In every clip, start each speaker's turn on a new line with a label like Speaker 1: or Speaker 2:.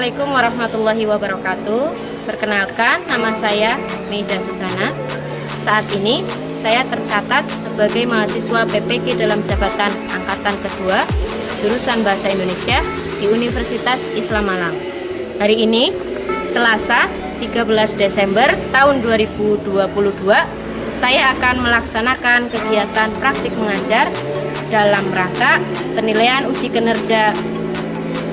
Speaker 1: Assalamualaikum warahmatullahi wabarakatuh. Perkenalkan, nama saya Maida Susana. Saat ini saya tercatat sebagai mahasiswa PPG dalam jabatan angkatan kedua jurusan Bahasa Indonesia di Universitas Islam Malang. Hari ini Selasa 13 Desember tahun 2022, saya akan melaksanakan kegiatan praktik mengajar dalam rangka penilaian uji kinerja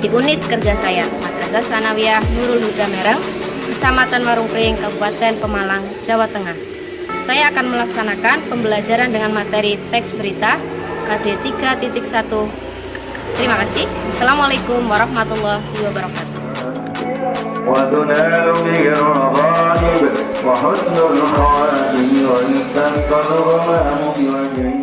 Speaker 1: di unit kerja saya, Madrasah Tsanawiyah Nurul Huda Mereng, Kecamatan Warungpring, Kabupaten Pemalang, Jawa Tengah. Saya akan melaksanakan pembelajaran dengan materi teks berita KD 3.1. Terima kasih. Assalamualaikum warahmatullahi wabarakatuh. وتنال به الرغائب وحسن الخواتم ويستسقى الغمام بوجهه.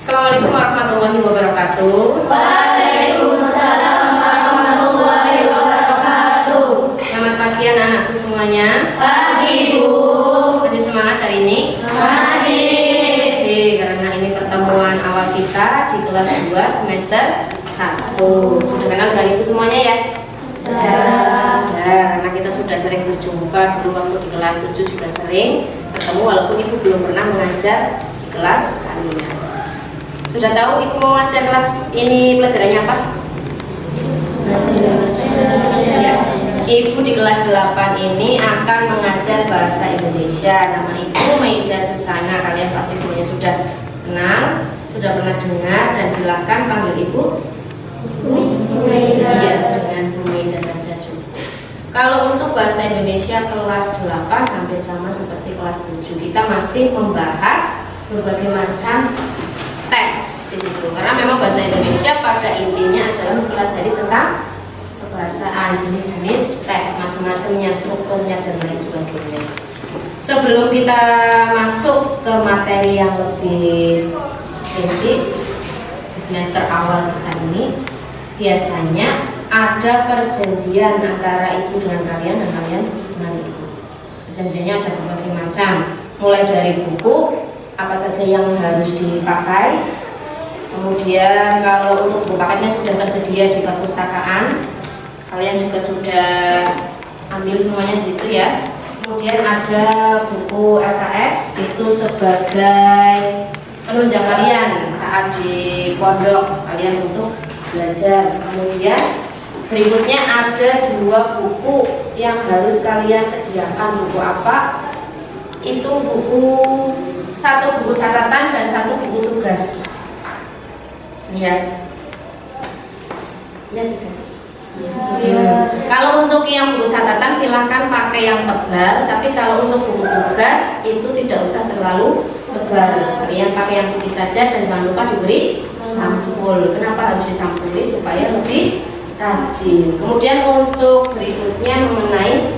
Speaker 1: Assalamualaikum warahmatullahi wabarakatuh.
Speaker 2: Waalaikumsalam warahmatullahi wabarakatuh.
Speaker 1: Selamat pagi anak-anakku semuanya.
Speaker 2: Pagi, Bu.
Speaker 1: Masih semangat hari ini?
Speaker 2: Masih.
Speaker 1: Karena ini pertemuan awal kita di kelas 2 semester 1. Sudah kenal dengan Ibu semuanya ya? Sudah. Karena kita sudah sering berjumpa dulu waktu di kelas 7 juga sering bertemu walaupun Ibu belum pernah mengajar di kelas kalian. Sudah tahu Ibu mau ngajar kelas ini pelajarannya apa? Ya. Ibu di kelas 8 ini akan mengajar bahasa Indonesia. Nama Ibu Maida Susana. Kalian pasti semuanya sudah kenal, sudah pernah dengar, dan silakan panggil Ibu
Speaker 2: Maida.
Speaker 1: Iya, dengan Bu Maida saja cukup. Kalau untuk bahasa Indonesia kelas 8 hampir sama seperti kelas 7. Kita masih membahas berbagai macam teks di situ, karena memang bahasa Indonesia pada intinya adalah mempelajari tentang kebahasaan, jenis-jenis teks, macam-macamnya, strukturnya dan lain sebagainya. Sebelum kita masuk ke materi yang lebih rinci di semester awal kita ini, biasanya ada perjanjian antara Ibu dengan kalian dan kalian dengan Ibu. Perjanjiannya ada berbagai macam, mulai dari buku apa saja yang harus dipakai. Kemudian kalau untuk buku paketnya sudah tersedia di perpustakaan, kalian juga sudah ambil semuanya di situ ya. Kemudian ada buku LKS, itu sebagai penunjang kalian saat di pondok kalian untuk belajar. Kemudian berikutnya ada 2 buku yang harus kalian sediakan. Buku apa? Itu satu buku catatan dan 1 buku tugas. Lihat. Lihat tidak? Kalau untuk yang buku catatan silahkan pakai yang tebal, tapi kalau untuk buku tugas itu tidak usah terlalu tebal. Kalian pakai yang tipis saja dan jangan lupa diberi sampul. Kenapa harus disampuli? Supaya lebih rajin. Kemudian untuk berikutnya mengenai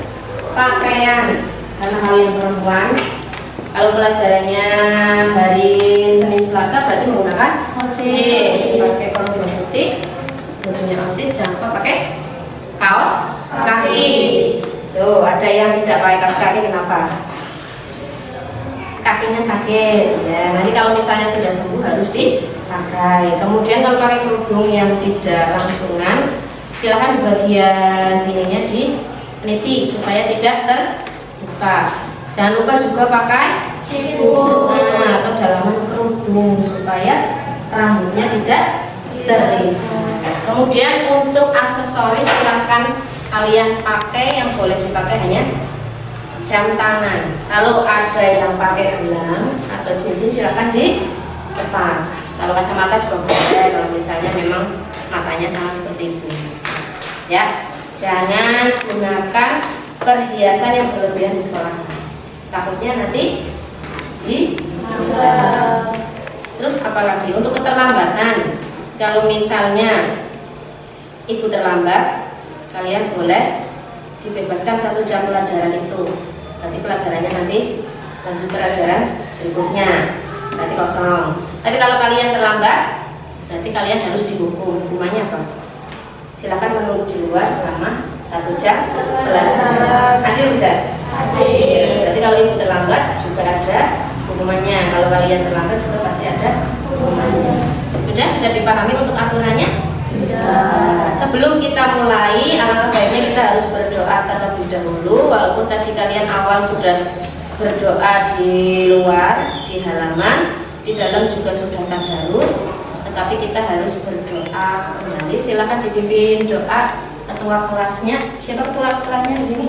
Speaker 1: pakaian, karena kalian perempuan, kalau pelajarannya hari Senin Selasa berarti menggunakan OSIS, pakai kolom putih, bajunya OSIS, jangan lupa pakai kaos kaki. Tuh, ada yang tidak pakai kaos kaki, kenapa? Kakinya sakit ya. Nanti kalau misalnya sudah sembuh harus dipakai. Kemudian kalau pakai kerudung yang tidak langsungan, silahkan di bagian sininya diteliti supaya tidak terbuka. Jangan lupa juga pakai siku atau dalaman kerudung supaya rambutnya tidak terlihat. Kemudian untuk aksesoris silahkan kalian pakai, yang boleh dipakai hanya jam tangan. Kalau ada yang pakai gelang atau atau cincin silakan dilepas. Kalau kacamata juga boleh kalau misalnya memang matanya sama seperti ibu. Ya, jangan gunakan perhiasan yang berlebihan di sekolah. Takutnya nanti Terus apalagi untuk keterlambatan, kalau misalnya ibu terlambat, kalian boleh dibebaskan 1 jam pelajaran itu. Nanti pelajarannya nanti lanjut pelajaran berikutnya, nanti kosong. Tapi kalau kalian terlambat, nanti kalian harus dihukum. Hukumannya apa? Silakan menunggu di luar selama 1 jam pelajaran. Adil udah? Adil. Berarti kalau ibu terlambat juga ada hukumannya. Kalau kalian terlambat juga pasti ada hukumannya. Sudah bisa dipahami untuk aturannya? Sebelum kita mulai, alangkah baiknya kita harus berdoa terlebih dahulu. Walaupun tadi kalian awal sudah berdoa di luar, di halaman, di dalam juga sudah tadarus, tetapi kita harus berdoa kembali. Silakan dipimpin doa ketua kelasnya. Siapa ketua kelasnya di sini?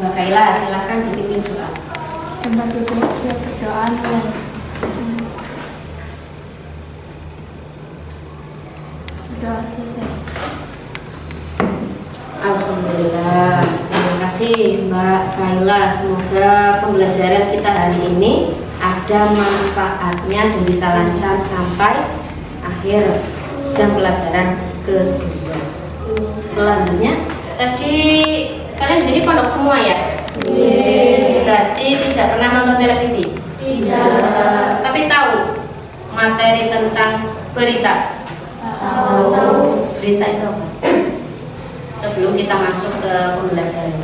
Speaker 1: Mbak Kaila, silakan dipimpin doa.
Speaker 2: Tempat duduk siap berdoa. Doa selesai.
Speaker 1: Alhamdulillah. Terima kasih Mbak Kaila. Semoga pembelajaran kita hari ini ada manfaatnya dan bisa lancar sampai akhir jam pelajaran kedua. Selanjutnya, tadi kalian di sini pondok semua ya? Berarti tidak pernah nonton televisi? Tidak. Tapi tahu materi tentang berita? Tahu. Berita itu apa? Sebelum kita masuk ke pembelajaran.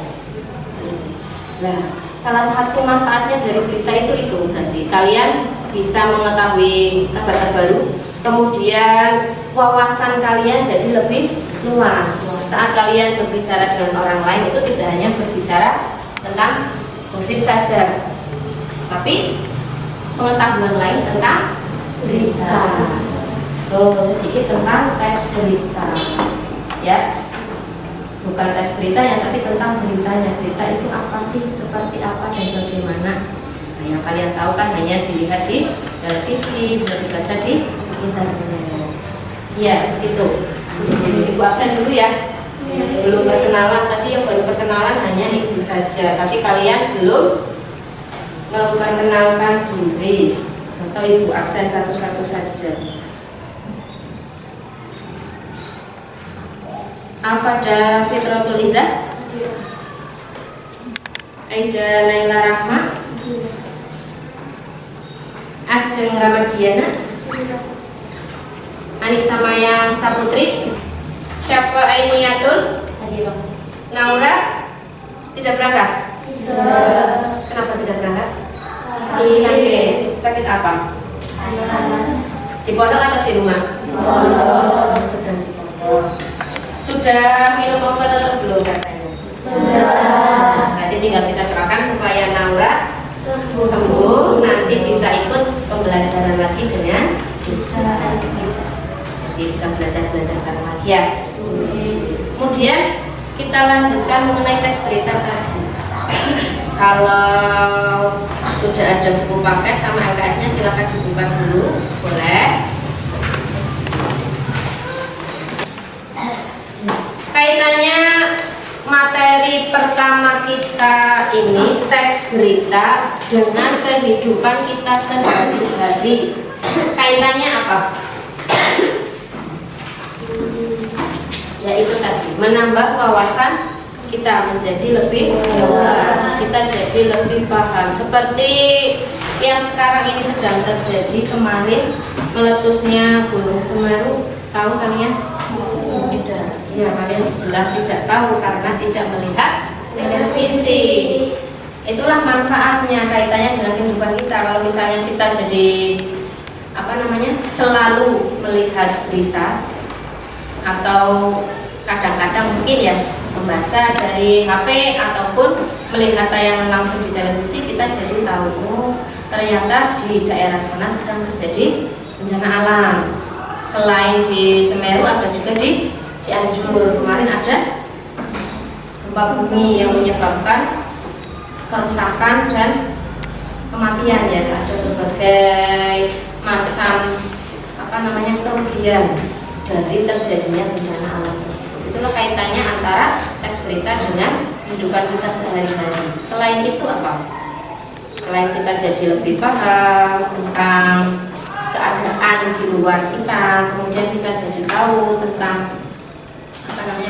Speaker 1: Nah, salah satu manfaatnya dari berita itu berarti kalian bisa mengetahui kabar terbaru, kemudian wawasan kalian jadi lebih luas. Saat kalian berbicara dengan orang lain itu tidak hanya berbicara tentang gosip saja, tapi pengetahuan lain tentang berita. Sedikit tentang teks berita, ya. Bukan teks beritanya, tapi tentang beritanya. Berita itu apa sih, seperti apa dan bagaimana. Nah, yang kalian tahu kan hanya dilihat di televisi, bisa dibaca di internet. Ya, itu. Ibu absen dulu ya. Belum perkenalan, tadi yang baru perkenalan hanya ibu saja. Tapi kalian belum memperkenalkan diri. Atau ibu absen satu-satu saja. Afada Fitratul Izzah, Aida Laila Rahma, Ajeng Ramadiana, Anissa Maya Saputri, Syafa Ainiatul, Naura. Tidak berangkat?
Speaker 2: Tidak.
Speaker 1: Kenapa tidak berangkat?
Speaker 2: Sakit.
Speaker 1: Sakit apa? Di pondok atau di rumah?
Speaker 2: Di pondok.
Speaker 1: Sedang di pondok. Sudah minum obat atau belum katanya?
Speaker 2: Sudah.
Speaker 1: Nanti tinggal kita doakan supaya Naura sembuh, nanti bisa ikut pembelajaran lagi dengan kita. Jadi bisa belajar bareng lagi ya. Kemudian kita lanjutkan mengenai teks berita tadi. Kalau sudah ada buku paket sama LKS-nya silakan dibuka dulu, boleh. Kaitannya materi pertama kita ini teks berita dengan kehidupan kita sehari-hari. Kaitannya apa? Yaitu tadi menambah wawasan kita menjadi lebih luas, kita jadi lebih paham. Seperti yang sekarang ini sedang terjadi kemarin, meletusnya Gunung Semeru. Tahu kalian? Tidak. Ya, kalian jelas tidak tahu karena tidak melihat televisi. Itulah manfaatnya kaitannya dengan kehidupan kita. Kalau misalnya kita jadi selalu melihat berita atau kadang-kadang mungkin ya membaca dari HP ataupun melihat tayangan langsung di televisi, kita jadi tahu ternyata di daerah sana sedang terjadi bencana alam. Selain di Semeru ada juga di Cianjur. Kemarin ada gempa bumi yang menyebabkan kerusakan dan kematian ya, ada berbagai macam kerugian dari terjadinya bencana alam tersebut. Itulah kaitannya antara teks berita dengan kehidupan kita sehari-hari. Selain itu apa? Selain kita jadi lebih paham tentang keadaan di luar kita, kemudian kita jadi tahu tentang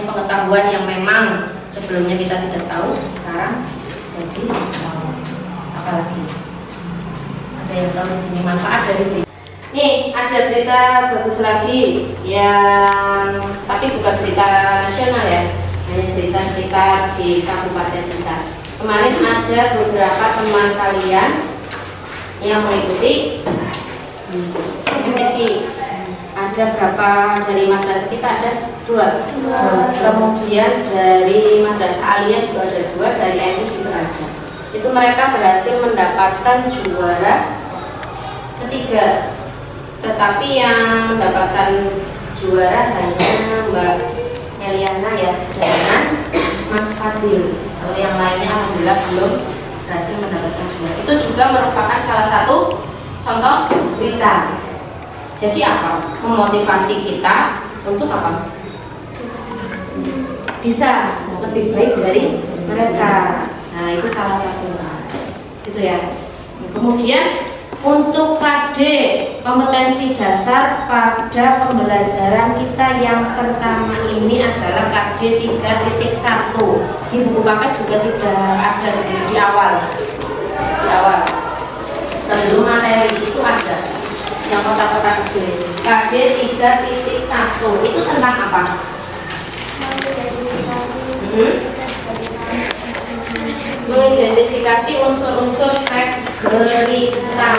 Speaker 1: pengetahuan yang memang sebelumnya kita tidak tahu, sekarang jadi tahu. Apalagi ada yang tahu di sini manfaat dari berita. Nih ada berita bagus lagi yang tapi bukan berita nasional ya, hanya berita sekitar di kabupaten kita. Kemarin ada beberapa teman kalian yang mengikuti MTQ. Ada berapa dari madrasah kita? Ada dua. Kemudian dari madrasah Aliyah juga ada dua, dari MI juga ada. Itu mereka berhasil mendapatkan juara ketiga. Tetapi yang mendapatkan juara hanya Mbak Eliana ya, dengan Mas Fadil. Kalau yang lainnya alhamdulillah belum berhasil mendapatkan juara. Itu juga merupakan salah satu contoh berita. Jadi apa? Memotivasi kita untuk apa? Bisa lebih baik dari mereka. Nah itu salah satunya. Gitu ya. Kemudian untuk KD kompetensi dasar pada pembelajaran kita yang pertama ini adalah KD 3.1. Di buku paket juga sudah ada di sini di awal. Sebelum materi itu ada yang kotak-kotak kecil. KD 3.1 itu tentang apa? Mengidentifikasi unsur-unsur teks berita.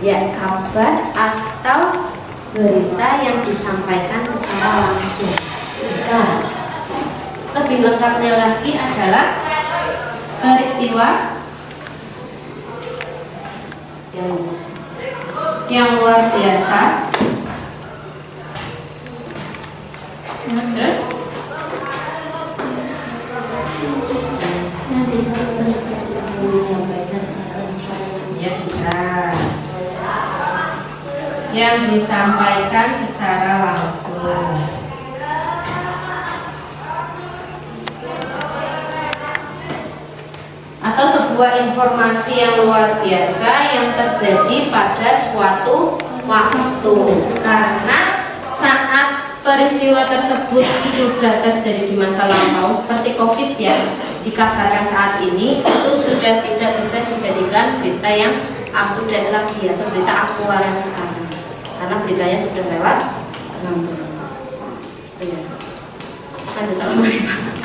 Speaker 1: Ya, kabar atau berita yang disampaikan secara langsung. Bisa. Lebih lengkapnya lagi adalah peristiwa yang luar biasa. Terus disampaikan secara langsung. Ya bisa. Yang disampaikan secara langsung. Atau sebuah informasi yang luar biasa yang terjadi pada suatu waktu, karena saat peristiwa tersebut sudah terjadi di masa lampau seperti COVID ya, dikabarkan saat ini itu sudah tidak bisa dijadikan berita yang up to date lagi atau berita aktual yang sekarang, karena beritanya sudah lewat 6 bulan. Itu ya. Kan kita ngomongin banget.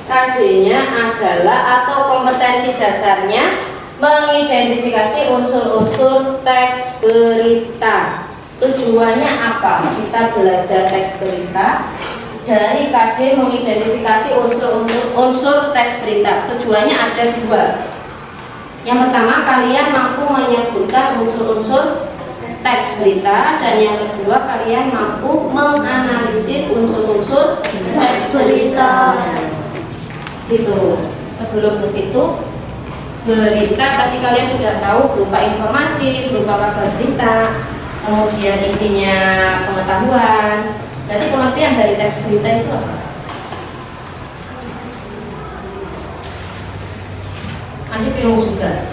Speaker 1: KD-nya adalah atau kompetensi dasarnya mengidentifikasi unsur-unsur teks berita. Tujuannya apa? Kita belajar teks berita. Dari KD mengidentifikasi unsur teks berita. Tujuannya ada dua. Yang pertama, kalian mampu menyebutkan unsur-unsur teks berita, dan yang kedua, kalian mampu menganalisis unsur-unsur teks berita. Gitu. Sebelum ke situ, berita tadi kalian sudah tahu berupa informasi, berupa kabar berita, kemudian isinya pengetahuan. Berarti pengertian dari teks berita itu apa? Masih bingung juga?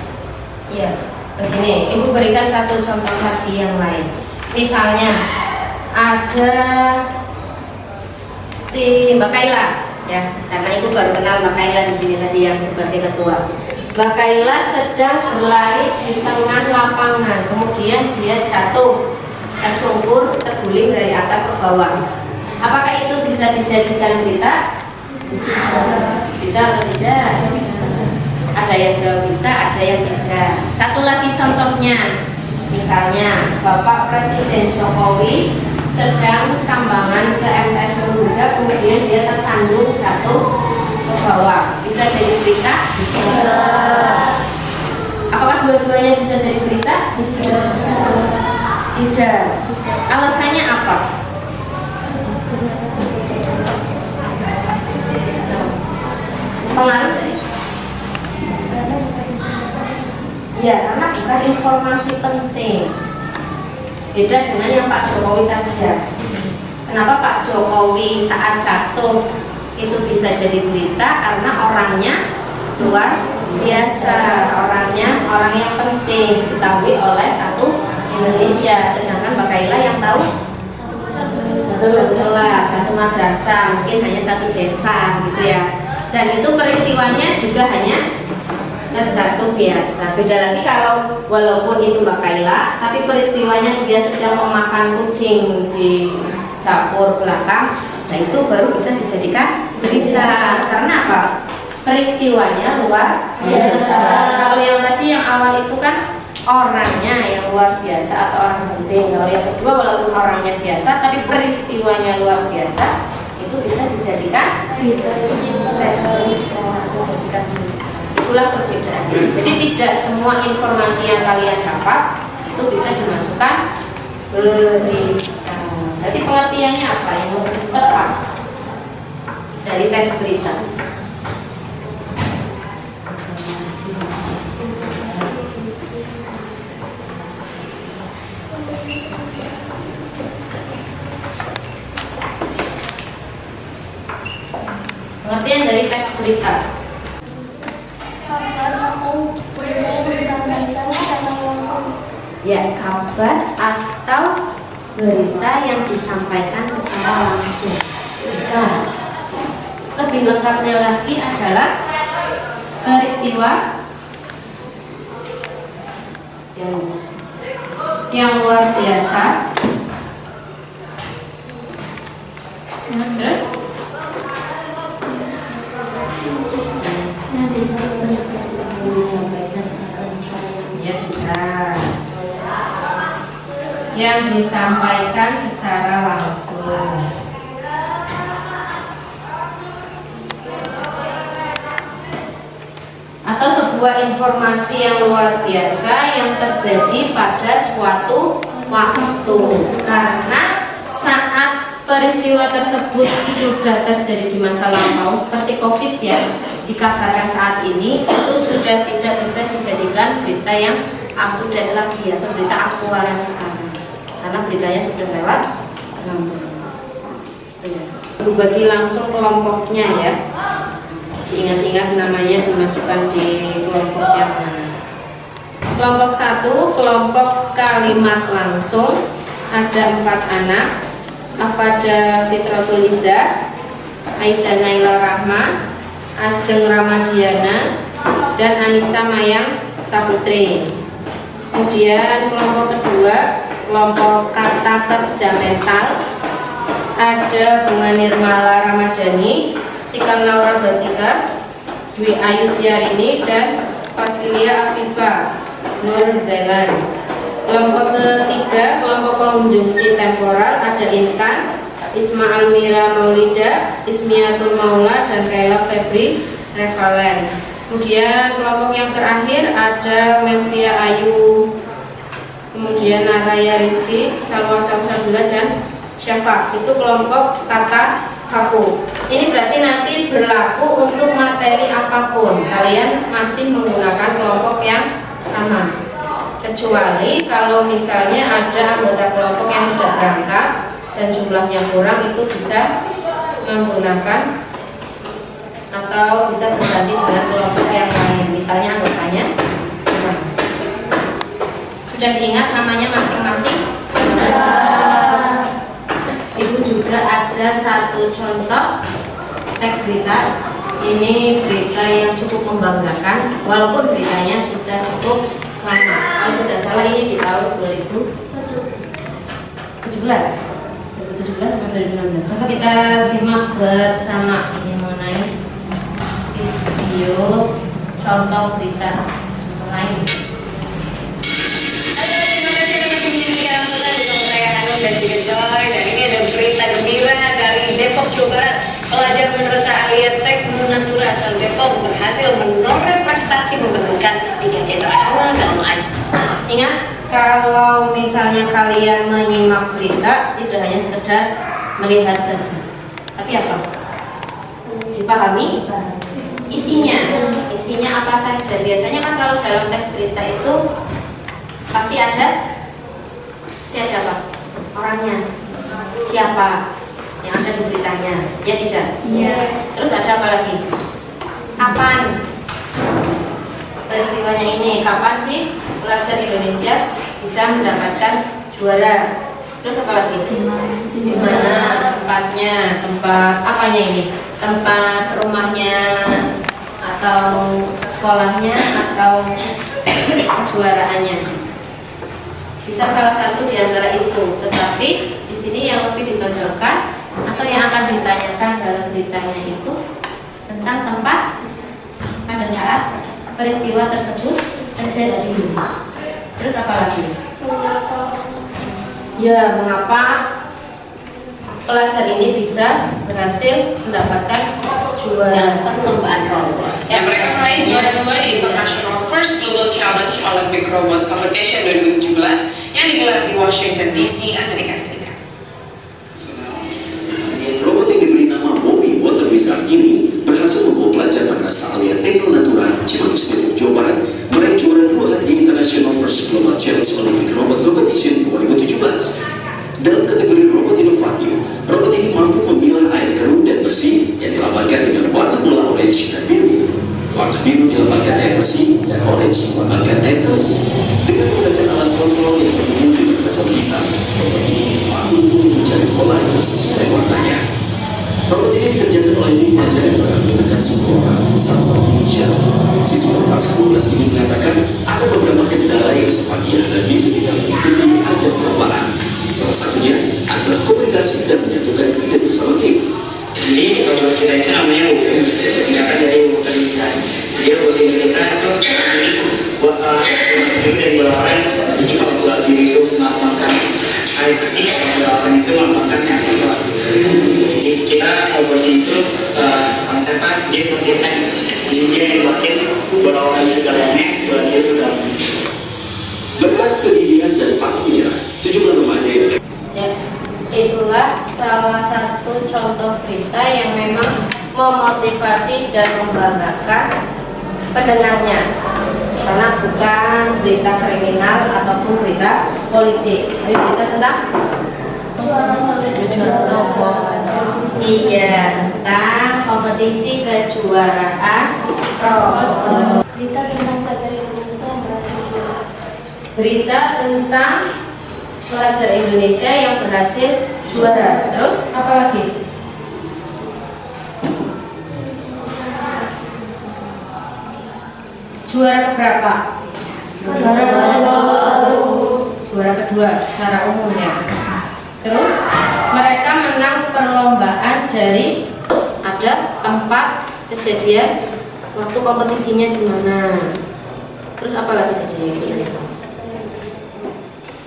Speaker 1: Iya. Begini, Ibu berikan satu contoh lagi yang lain. Misalnya ada si Mbak Kaila. Ya, karena Ibu baru kenal Mbak Kaila di sini tadi yang sebagai ketua. Mbak Kaila sedang berlari di tengah lapangan, kemudian dia jatuh, tersungkur, terguling dari atas ke bawah. Apakah itu bisa dijadikan berita? Bisa. Bisa atau tidak? Bisa. Ada yang jawab bisa, ada yang tidak. Satu lagi contohnya, misalnya Bapak Presiden Jokowi sedang sambangan ke MTS Pemuda, kemudian dia tersandung jatuh ke bawah. Bisa jadi berita? Bisa. Apakah dua-duanya bisa jadi berita?
Speaker 2: Bisa.
Speaker 1: Tidak. Alasannya apa? Pengaruh dari? Ya, karena bukan informasi penting. Beda dengan yang Pak Jokowi tadi ya. Kenapa Pak Jokowi saat jatuh itu bisa jadi berita? Karena orangnya luar biasa, orang yang penting diketahui oleh satu Indonesia. Sedangkan Mbak Kaila yang tahu satu kelas, satu madrasah, mungkin hanya satu desa gitu ya. Dan itu peristiwanya juga hanya terjatuh biasa. Beda lagi kalau walaupun itu Mbak Kaila, tapi peristiwanya dia sedang memakan kucing di dapur belakang, nah itu baru bisa dijadikan berita. Karena apa? Peristiwanya luar biasa. Kalau yang tadi yang awal itu kan orangnya yang luar biasa atau orang penting. Kalau yang kedua walaupun orangnya biasa, tapi peristiwanya luar biasa, itu bisa dijadikan berita. Itulah perbedaannya. Jadi tidak semua informasi yang kalian dapat itu bisa dimasukkan berita. Jadi pengertiannya apa? Yang tepat dari teks berita. Pengertian dari teks berita. Ya, kabar atau berita yang disampaikan secara langsung. Bisa. Lebih lengkapnya lagi adalah peristiwa yang luar biasa. Terus disampaikan secara langsung. Ya, bisa. Yang disampaikan secara langsung. Atau sebuah informasi yang luar biasa yang terjadi pada suatu waktu. Karena saat peristiwa tersebut sudah terjadi di masa lampau seperti COVID ya, dikabarkan saat ini itu sudah tidak bisa dijadikan berita yang up to date lagi atau berita aktual yang sekarang, karena beritanya sudah lewat 6 bulan. Bagi langsung kelompoknya ya, ingat-ingat namanya dimasukkan di kelompok yang mana. Kelompok 1, kelompok kalimat langsung, ada 4 anak, Afada Fitratul Iza, Aida Naila Rahma, Ajeng Ramadiana, dan Anissa Mayang Saputri. Kemudian kelompok kedua, kelompok kata kerja mental, ada Bunga Nirmala Ramadhani, Cikal Naura Basika, Dwi Ayu Setiarini, dan Fasilia Afifah Nur Zailan. Kelompok ketiga, kelompok konjungsi temporal, ada Intan, Isma Almira Maulida, Ismiatul Maula, dan Kaila Febri Revalen. Kemudian kelompok yang terakhir ada Memphia Ayu, kemudian Naraya Rizky, Salwa Salsabila, dan Syafa. Itu kelompok kata kaku. Ini berarti nanti berlaku untuk materi apapun, kalian masih menggunakan kelompok yang sama. Kecuali kalau misalnya ada anggota kelompok yang tidak berangkat dan jumlahnya kurang, itu bisa menggunakan atau bisa berganti dengan kelompok yang lain. Misalnya anggotanya kurang. Sudah diingat namanya masing-masing? Ibu juga ada satu contoh teks berita. Ini berita yang cukup membanggakan, walaupun beritanya sudah cukup lama. Kalau tidak salah ini di tahun 2017 atau 2016. Coba kita simak bersama ini mengenai video contoh berita lain.
Speaker 3: Dan juga Joy, dan ini ada berita gembira dari Depok, Jawa Barat. Pelajar madrasah Aliyah Tekno Natura asal Depok berhasil menoreh prestasi membanggakan di kancah internasional dalam ajang.
Speaker 1: Ingat, kalau misalnya kalian menyimak berita, tidak hanya sekedar melihat saja, tapi apa? Dipahami isinya. Isinya apa saja? Biasanya kan kalau dalam teks berita itu pasti ada apa? Orangnya, siapa yang ada di beritanya, ya tidak?
Speaker 2: Iya.
Speaker 1: Terus ada apa lagi? Kapan peristiwanya ini? Kapan sih pelajar Indonesia bisa mendapatkan juara? Terus apa lagi? Di mana tempatnya? Tempat apanya ini? Tempat rumahnya atau sekolahnya atau kejuaraannya? Bisa salah satu di antara itu, tetapi di sini yang lebih ditonjolkan atau yang akan ditanyakan dalam beritanya itu tentang tempat pada saat peristiwa tersebut terjadi. Terus apa lagi? Ya, mengapa pelajar ini bisa berhasil mendapatkan juara
Speaker 3: Perlombaan robot.
Speaker 4: Ya, mereka meraih juara 2 di International First Global Challenge Olympic Robot Competition 2017 yang digelar di Washington DC, Amerika Serikat.
Speaker 5: Robot yang diberi nama Mobi Water Wizard ini berhasil membawa pelajar madrasah Aliyah Tekno Natura Cimanggis Depok, Jawa Barat meraih juara 2 di International First Global Challenge Olympic Robot Competition 2017. Dalam kategori robot inovatif, robot ini mampu memilah air keruh dan bersih yang dilambangkan dengan warna bola orange dan biru. Warna biru dilambangkan air bersih dan orange dilambangkan air keruh. Dengan menggunakan alat kontrol yang terhubung dengan komputer, robot ini mampu mencari pola yang sesuai warnanya. Robot ini dikerjakan oleh tim pelajar yang menggunakan 10 orang, salah satu Indonesia. Siswa kelas 11 ini mengatakan ada beberapa kendala yang sempat dihadapi ketika mengikuti ajang perlombaan. Salah satunya adalah komunikasi dan menyatukan ide bersama tim.
Speaker 6: Jadi robot kita itu namanya UFO, singkatan dari Water Wizard. Dia buatin kita itu buat biru dan bola orange. Jadi kalau bola biru itu melambangkan air bersih, kalau bola orange itu melambangkan air kotor. Jadi kita robot itu konsepnya dia seperti tank. Jadi dia yang buatin bola orange itu dalamnya, bola biru itu dalamnya.
Speaker 5: Berkat kegigihan dan patuhnya, sejumlah remaja yang
Speaker 1: Itulah salah satu contoh berita yang memang memotivasi dan membanggakan pendengarnya, karena bukan berita kriminal ataupun berita politik, tapi berita tentang tentang kompetisi kejuaraan
Speaker 2: Berita tentang pelajar Indonesia yang berhasil juara.
Speaker 1: berita tentang pelajar Indonesia yang berhasil juara. Terus apa lagi? Juara keberapa? Juara kedua secara umumnya. Terus mereka menang perlombaan dari, ada tempat kejadian waktu kompetisinya di mana. Terus apa lagi tadi?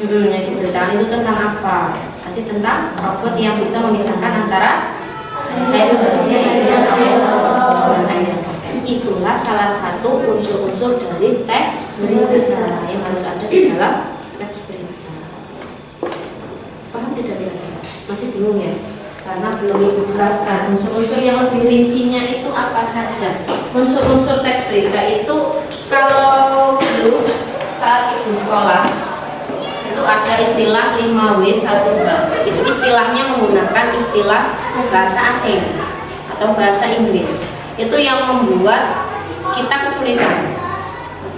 Speaker 1: Yang diberitakan itu tentang apa? Tadi tentang robot yang bisa memisahkan antara air bersih dan air kotor. Itulah salah satu unsur-unsur dari teks berita yang harus ada di dalam teks berita. Paham tidak kira-kira? Masih bingung ya? Karena belum ibu jelaskan unsur-unsur yang lebih rincinya itu apa saja. Unsur-unsur teks berita itu kalau dulu saat ibu sekolah itu ada istilah 5W1H. Itu istilahnya menggunakan istilah bahasa asing atau bahasa Inggris. Itu yang membuat kita kesulitan.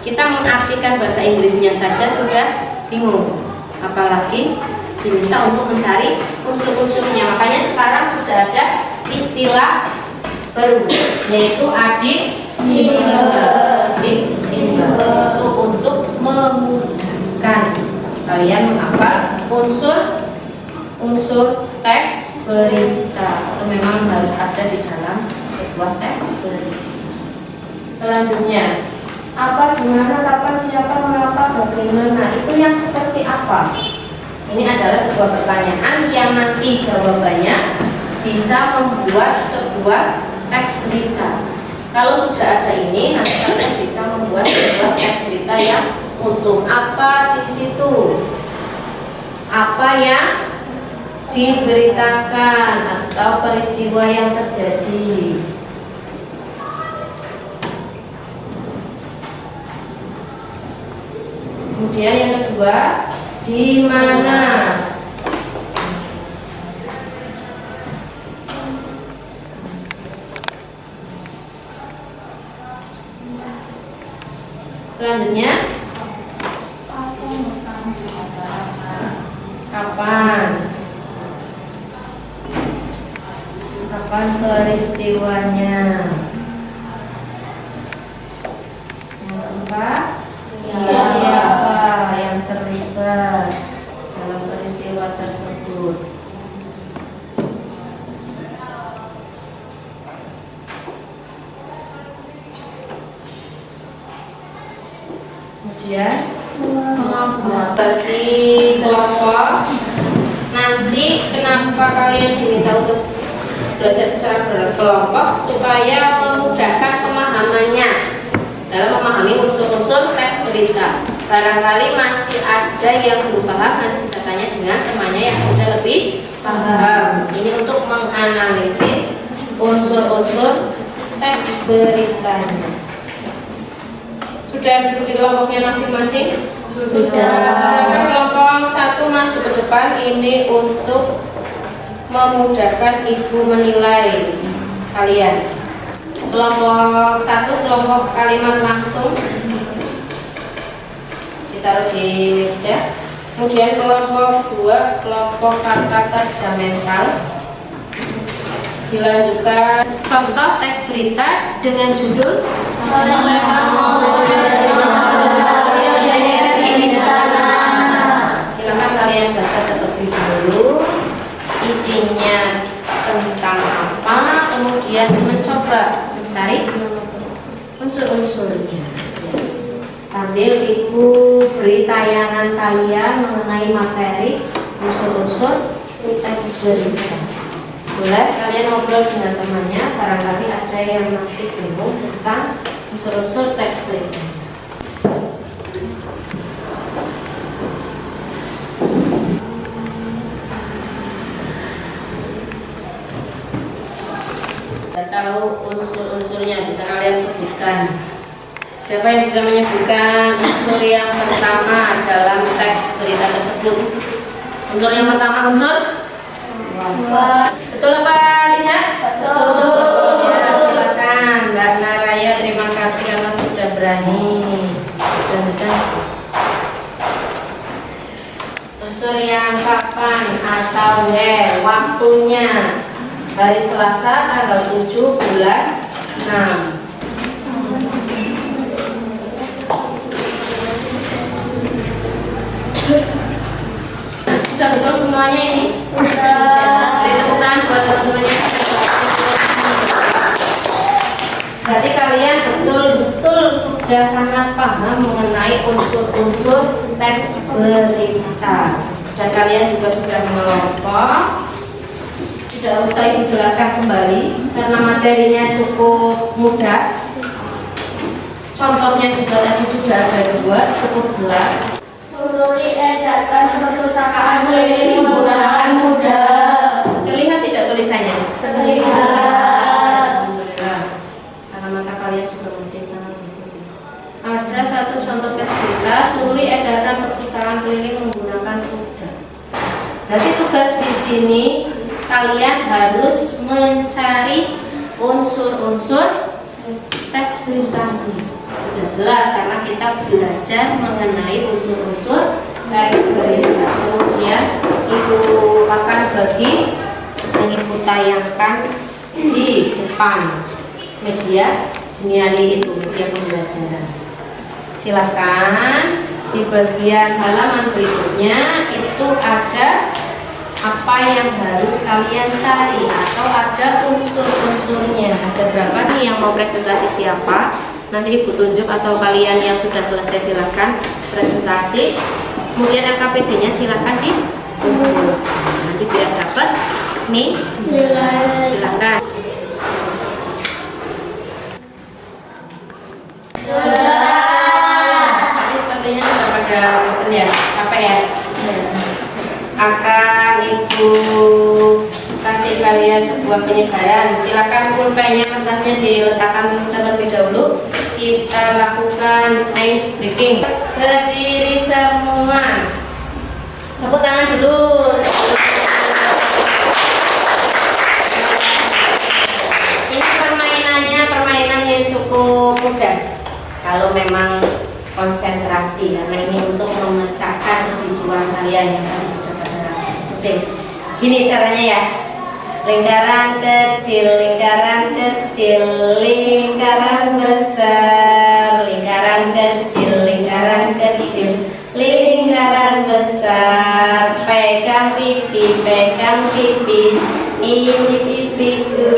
Speaker 1: Kita mengartikan bahasa Inggrisnya saja sudah bingung, apalagi diminta untuk mencari unsur-unsurnya. Makanya sekarang sudah ada istilah baru, yaitu adik simbol. Itu untuk memudahkan kalian menghafal unsur teks berita. Itu memang harus ada di dalam sebuah teks berita. Selanjutnya, apa, di mana, kapan, siapa, mengapa, bagaimana, itu yang seperti apa? Ini adalah sebuah pertanyaan yang nanti jawabannya bisa membuat sebuah teks berita. Kalau sudah ada ini, nanti kalian bisa membuat sebuah teks berita yang utuh. Apa di situ? Apa yang diberitakan atau peristiwa yang terjadi? Kemudian yang kedua, di mana? Selanjutnya, kapan? Kapan peristiwanya? Yang keempat, siapa yang terlibat dalam peristiwa tersebut? Kemudian bagi kelompok, nanti kenapa kalian diminta untuk belajar secara berkelompok supaya memudahkan pemahamannya dalam memahami unsur-unsur teks berita. Barangkali masih ada yang belum paham, nanti bisa tanya dengan temannya yang sudah lebih paham. Ini untuk menganalisis unsur-unsur teks beritanya. Sudah duduk di kelompoknya masing-masing? Sudah. Kelompok 1 maju ke depan, ini untuk memudahkan ibu menilai kalian. Kelompok 1, kelompok kalimat langsung, ditaruh di meja. Kemudian kelompok 2, kelompok kata kerja mental. Dilanjutkan contoh teks berita dengan judul silakan kalian baca terlebih dulu isinya tentang apa, kemudian mencoba mencari unsur-unsurnya sambil ibu beri tayangan kalian mengenai materi unsur-unsur teks berita. Boleh kalian ngobrol dengan temannya, barangkali ada yang masih bingung tentang unsur-unsur teks berita. Tidak tahu unsur-unsurnya, bisa kalian sebutkan. Siapa yang bisa menyebutkan unsur yang pertama dalam teks berita tersebut? Unsur yang pertama unsur? Betul apa tidak? Betul. Ya, silakan Mbak Naraya, terima kasih karena sudah berani. Sudah. Unsur yang kapan atau waktunya? Hari Selasa tanggal 7 bulan 6. Sudah betul semuanya ini? Sudah. Beri tepuk tangan buat teman-temannya. Berarti kalian betul-betul sudah sangat paham mengenai unsur-unsur teks berita. Dan kalian juga sudah mengelompok. Tidak usah ibu jelaskan kembali karena materinya cukup mudah. Contohnya juga tadi sudah ada 2, cukup jelas.
Speaker 2: Sururi edarkan perpustakaan keliling menggunakan mudah.
Speaker 1: Terlihat tidak tulisannya?
Speaker 2: Terlihat.
Speaker 1: Alhamdulillah. Karena mata kalian juga masih sangat bagus. Ada satu contoh teks berita, Sururi edarkan perpustakaan keliling menggunakan mudah. Berarti tugas di sini kalian harus mencari unsur-unsur teks beritanya. Sudah jelas karena kita belajar mengenai unsur-unsur teks berita. Kemudian ibu akan bagi yang ibu tayangkan di depan media Geniali itu media pembelajaran. Silahkan di bagian halaman berikutnya itu ada apa yang harus kalian cari atau ada unsur-unsurnya. Ada berapa nih yang mau presentasi siapa? Nanti Ibu tunjuk atau kalian yang sudah selesai silakan presentasi. Kemudian LKPD-nya silakan dikumpul. Nanti biar dapat nih
Speaker 2: nilai.
Speaker 1: silakan. Tadi sepertinya sudah pada bosan ya, capek ya. Akan Ibu kasih kalian sebuah penyebaran. Silakan pulpennya, kertasnya diletakkan terlebih dahulu. Kita lakukan ice breaking. Berdiri semua. Tepuk tangan dulu. Ini permainan yang cukup mudah. Kalau memang konsentrasi, karena ini untuk memecahkan kebisuan kalian yang tadi sudah pada pusing. Gini caranya ya. Lingkaran kecil, lingkaran kecil, lingkaran besar, lingkaran kecil, lingkaran kecil, lingkaran besar. Pegang pipi, pegang pipi. Ini pipiku,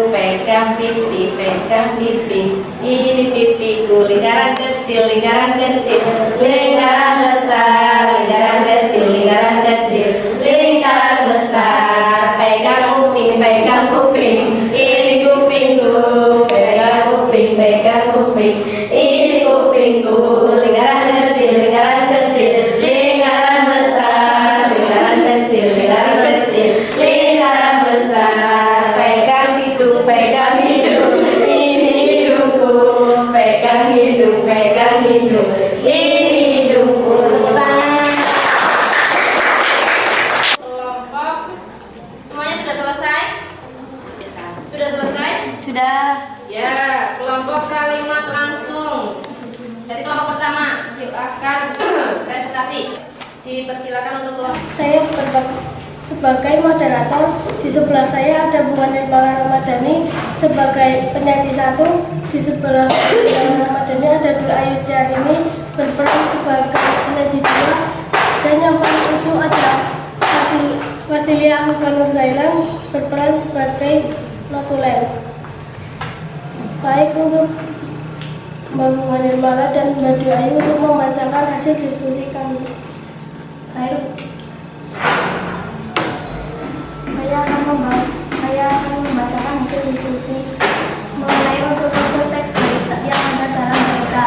Speaker 1: pegang pipi, pegang pipi. Ini pipiku. Lingkaran kecil, lingkaran kecil, lingkaran besar, lingkaran kecil, lingkaran kecil, lingkaran besar. Pegang kuping, pegang kuping. Ini kupingku, pegang kuping, pegang kuping. Ini kupingku. Lingkaran kecil, lingkaran kecil, lingkaran besar, lingkaran kecil, lingkaran kecil, lingkaran besar. Pegang hidung, pegang hidung. Ini hidungku, pegang hidung, pegang hidung. Ini hidungku. Tepuk tangan. Kelompok semuanya sudah selesai? Sudah selesai?
Speaker 2: Sudah.
Speaker 1: Ya, kelompok kalimat langsung. Jadi kelompok pertama, silakan presentasi. Dipersilakan untuk kelompok.
Speaker 2: Saya sebagai moderator, di sebelah saya ada Bu Nirmala Ramadhani sebagai penyaji satu, di sebelah Ramadhani ada Dwi Ayu Setiarini berperan sebagai penyaji dua, dan yang paling ujung ada Wasilia Nur Zailan berperan sebagai notulen. Baik, untuk Mbak Nirmala dan Mbak Dwi Ayu untuk membacakan hasil diskusi kami. Baik. Saya akan membacakan hasil diskusi mengenai unsur-unsur teks berita yang ada dalam berita.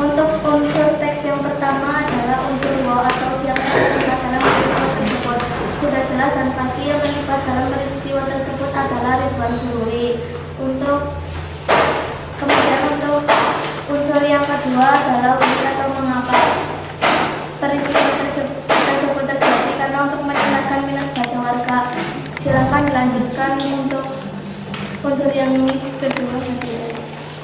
Speaker 2: Untuk unsur teks yang pertama adalah unsur wow atau siapa yang terlibat dalam peristiwa tersebut. Sudah jelas dan pasti yang terlibat dalam peristiwa tersebut adalah Ridwan Sururi. Kemudian untuk unsur yang kedua adalah why atau mengapa peristiwa tersebut terjadi, karena untuk meningkatkan minat baca warga. Silakan dilanjutkan untuk unsur yang kedua saja.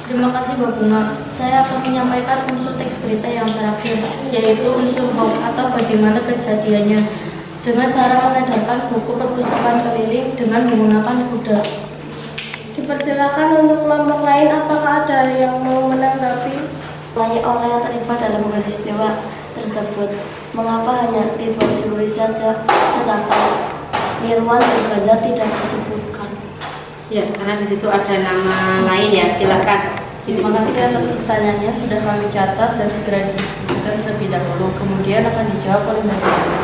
Speaker 7: Terima kasih Mbak Bunga. Saya akan menyampaikan unsur teks berita yang terakhir, yaitu unsur how atau bagaimana kejadiannya, dengan cara mengedarkan buku perpustakaan keliling dengan menggunakan kuda.
Speaker 2: Dipersilakan untuk kelompok lain, apakah ada yang mau menanggapi?
Speaker 7: Banyak orang yang terlibat dalam peristiwa tersebut. Mengapa hanya Ridwan Sururi saja, sedangkan Nirwan dan Ganjar tidak disebutkan?
Speaker 1: Ya, karena di situ ada nama lain ya. Silakan.
Speaker 7: Terima kasih atas pertanyaannya, sudah kami catat dan segera didiskusikan terlebih dahulu, kemudian akan dijawab oleh Mbak Dwi.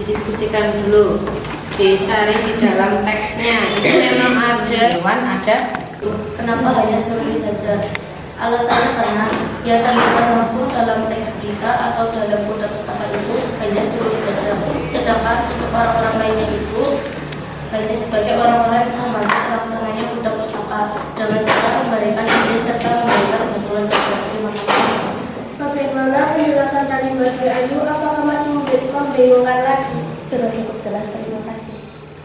Speaker 1: Didiskusikan dulu. Dicari di dalam teksnya. Ini memang ada.
Speaker 7: Kenapa hanya Sururi saja? Alasannya karena yang terlibat langsung dalam teks berita atau dalam kuda pustaka itu hanya Sururi saja. Sedangkan untuk orang-orang lainnya itu hanya sebagai orang-orang yang membantu pelaksananya kuda pustaka dengan cara memberikan ide serta memberikan bantuan saja. Terima kasih.
Speaker 2: Bagaimana penjelasan dari Mbak Dwi Ayu? Apakah masih membingungkan lagi?
Speaker 7: Sudah cukup jelas, terima kasih.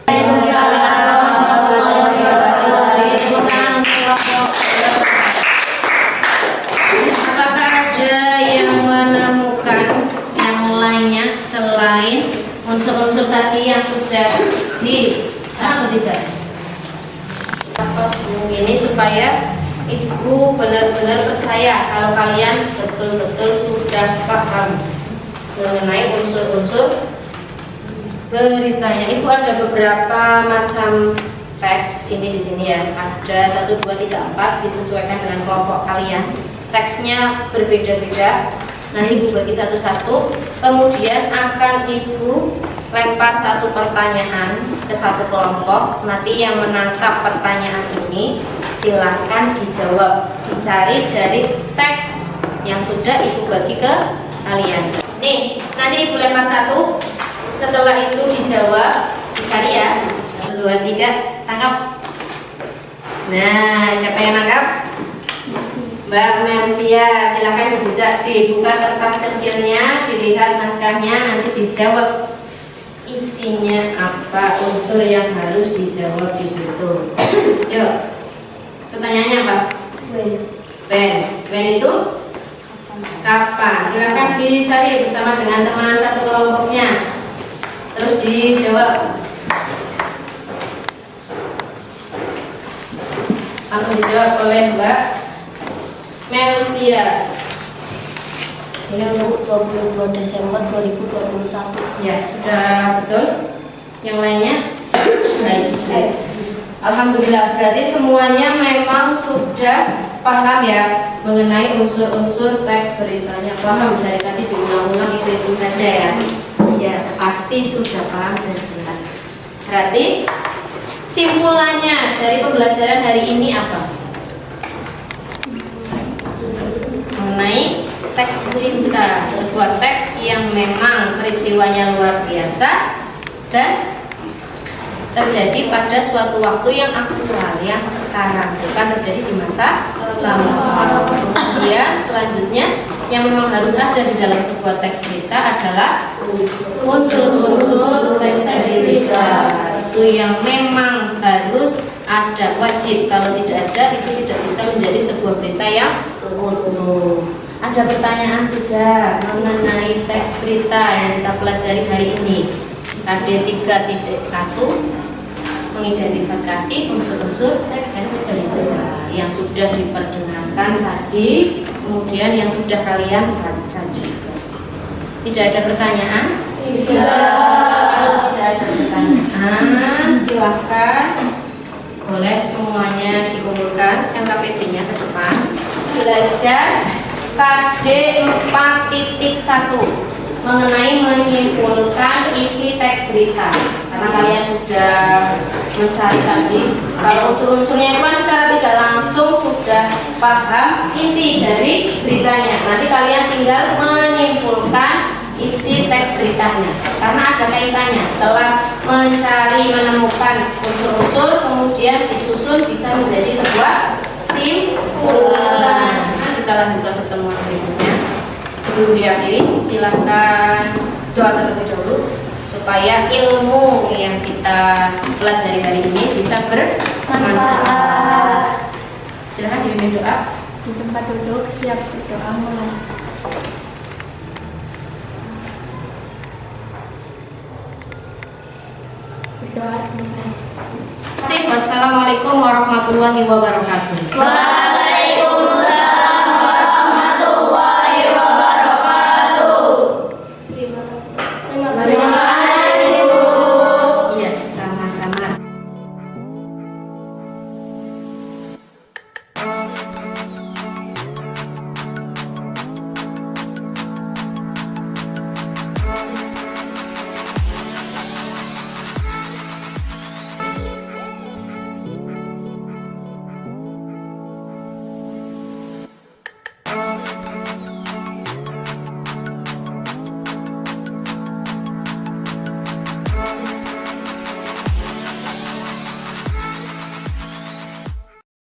Speaker 1: Waalaikumsalam warahmatullahi wabarakatuh. Apakah ada yang menemukan yang lainnya selain unsur-unsur tadi yang sudah atau tidak? Ini supaya Ibu benar-benar percaya kalau kalian betul-betul sudah paham mengenai unsur-unsur beritanya. Ibu ada beberapa macam teks ini di sini ya. Ada 1, 2, 3, 4 disesuaikan dengan kelompok kalian. Teksnya berbeda-beda. Nanti Ibu bagi satu-satu. Kemudian akan Ibu lempar satu pertanyaan ke satu kelompok. Nanti yang menangkap pertanyaan ini silahkan dijawab. Dicari dari teks yang sudah Ibu bagi ke kalian. Nih, nanti Ibu lempar satu. Setelah itu dijawab, dicari ya. 1, 2, 3, tangkap. Nah, siapa yang nangkap? Mbak Melvia, silahkan dibuka kertas kecilnya, dilihat naskahnya, nanti dijawab isinya apa, unsur yang harus dijawab di situ. Yuk, pertanyaannya apa? Ben itu kapan? Silahkan dicari bersama dengan teman satu kelompoknya, terus dijawab. Langsung dijawab oleh Mbak Melvia.
Speaker 7: Ini untuk 22 Desember 2021.
Speaker 1: Ya, sudah betul. Yang lainnya? Baik. Alhamdulillah, berarti semuanya memang sudah paham ya mengenai unsur-unsur teks beritanya. Paham dari tadi diulang-ulang itu saja ya. Ya, pasti sudah paham dan jelas. Berarti simpulannya dari pembelajaran hari ini apa? Mengenai teks berita, sebuah teks yang memang peristiwanya luar biasa dan terjadi pada suatu waktu yang aktual, yang sekarang, bukan terjadi di masa lalu. Kemudian selanjutnya yang memang harus ada di dalam sebuah teks berita adalah unsur-unsur teks berita. Itu yang memang harus ada, wajib. Kalau tidak ada, itu tidak bisa menjadi sebuah berita yang utuh. Ada pertanyaan tidak mengenai teks berita yang kita pelajari hari ini? KD 3.1 mengidentifikasi unsur-unsur teks berita yang sudah diperdengarkan tadi, kemudian yang sudah kalian baca juga. Tidak ada pertanyaan? Kalau tidak ada pertanyaan, silahkan boleh semuanya dikumpulkan LKPD-nya ke depan. Belajar KD 4.1 mengenai menyimpulkan isi teks berita. Karena kalian sudah mencari tadi, kalau unsur-unsurnya itu kan secara tidak langsung sudah paham inti dari beritanya. Nanti kalian tinggal menyimpulkan isi teks beritanya, karena ada kaitannya. Setelah mencari, menemukan unsur-unsur, kemudian disusun bisa menjadi sebuah simpulan. Kita lanjutkan pertemuan berikutnya. Sebelum diakhiri, silakan doa terlebih dahulu supaya ilmu yang kita pelajari hari ini bisa bermanfaat. Silakan dipimpin doa.
Speaker 2: Di tempat duduk siap berdoa mulai. Berdoa selesai.
Speaker 1: Wassalamualaikum warahmatullahi wabarakatuh.